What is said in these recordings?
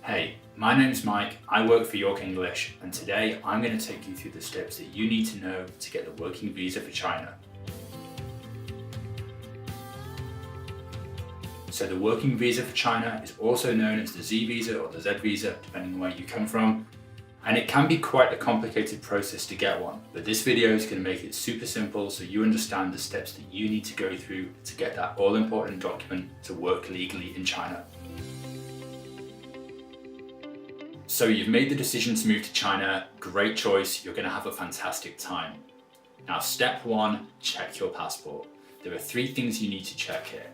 Hey, my name's Mike, I work for York English, and today I'm going to take you through the steps that you need to know to get the working visa for China. So the working visa for China is also known as the Z visa or the Z visa, depending on where you come from. And it can be quite a complicated process to get one, but this video is going to make it super simple so you understand the steps that you need to go through to get that all-important document to work legally in China. So you've made the decision to move to China, great choice, you're going to have a fantastic time. Now step one, check your passport. There are three things you need to check here.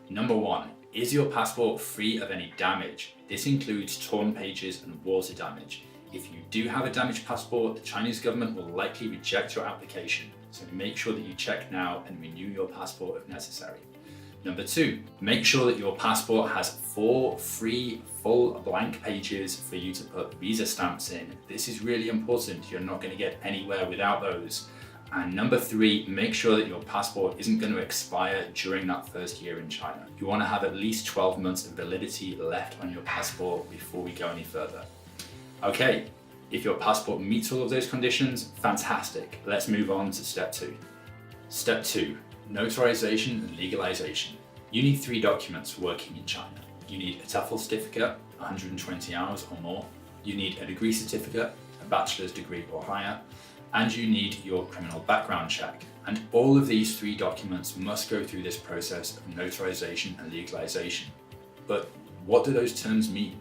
Number one, is your passport free of any damage? This includes torn pages and water damage. If you do have a damaged passport, the Chinese government will likely reject your application, so make sure that you check now and renew your passport if necessary. Number two, make sure that your passport has 4 free, full blank pages for you to put visa stamps in. This is really important, you're not going to get anywhere without those. And number three, make sure that your passport isn't going to expire during that first year in China. You want to have at least 12 months of validity left on your passport before we go any further. Okay, if your passport meets all of those conditions, fantastic. Let's move on to step two. Step two, notorisation and legalisation. You need 3 documents for working in China. You need a TEFL certificate, 120 hours or more. You need a degree certificate, a bachelor's degree or higher, and you need your criminal background check. And all of these 3 documents must go through this process of notorisation and legalisation. But what do those terms mean?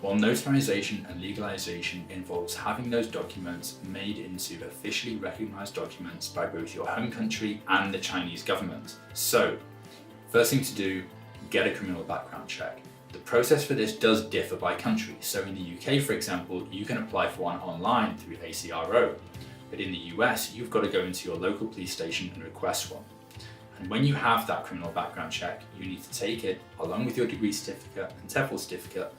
Well, notorisation and legalisation involves having those documents made into officially recognised documents by both your home country and the Chinese government. So, first thing to do, get a criminal background check. The process for this does differ by country. So in the UK, for example, you can apply for one online through ACRO. But in the US, you've got to go into your local police station and request one. And when you have that criminal background check, you need to take it along with your degree certificate and TEFL certificate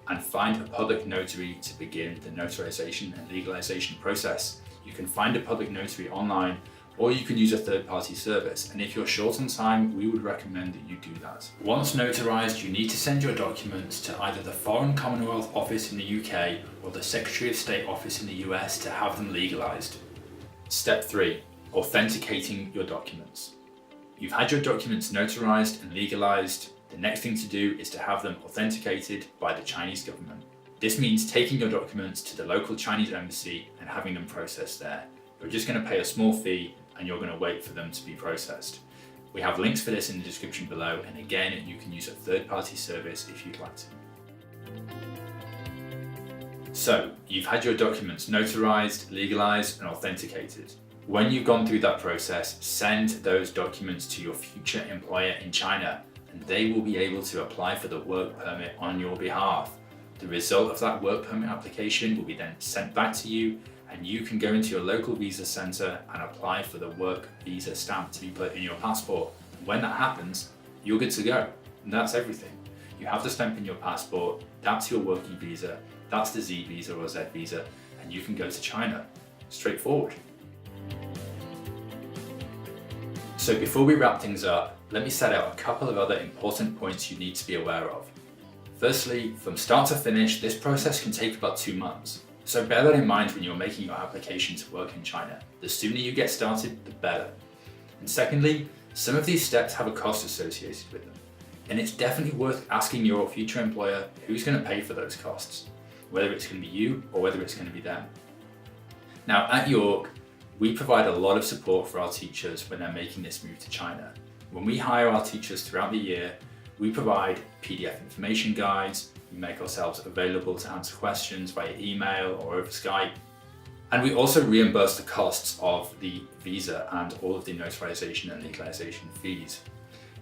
and find a public notary to begin the notarization and legalization process. You can find a public notary online, or you can use a third-party service. And if you're short on time, we would recommend that you do that. Once notarized, you need to send your documents to either the Foreign Commonwealth Office in the UK or the Secretary of State Office in the US to have them legalized. Step 3, authenticating your documents. You've had your documents notarized and legalized. The next thing to do is to have them authenticated by the Chinese government. This means taking your documents to the local Chinese embassy and having them processed there. You're just going to pay a small fee and you're going to wait for them to be processed. We have links for this in the description below, and again, you can use a third-party service if you'd like to. So, you've had your documents notarized, legalized, and authenticated. When you've gone through that process, send those documents to your future employer in China, and they will be able to apply for the work permit on your behalf. The result of that work permit application will be then sent back to you, and you can go into your local visa center and apply for the work visa stamp to be put in your passport. And when that happens, you're good to go. And that's everything. You have the stamp in your passport, that's your working visa, that's the Z visa or Z visa, and you can go to China. Straightforward. So before we wrap things up, let me set out a couple of other important points you need to be aware of. Firstly, from start to finish, this process can take about 2 months. So bear that in mind when you're making your application to work in China. The sooner you get started, the better. And secondly, some of these steps have a cost associated with them. And it's definitely worth asking your future employer who's going to pay for those costs, whether it's going to be you or whether it's going to be them. Now at York, we provide a lot of support for our teachers when they're making this move to China. When we hire our teachers throughout the year, we provide PDF information guides, we make ourselves available to answer questions via email or over Skype, and we also reimburse the costs of the visa and all of the notarization and legalization fees.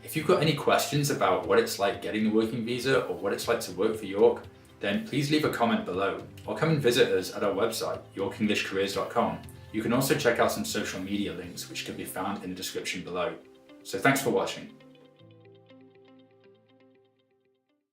If you've got any questions about what it's like getting the working visa or what it's like to work for York, then please leave a comment below or come and visit us at our website, yorkenglishcareers.com. You can also check out some social media links which can be found in the description below. So thanks for watching.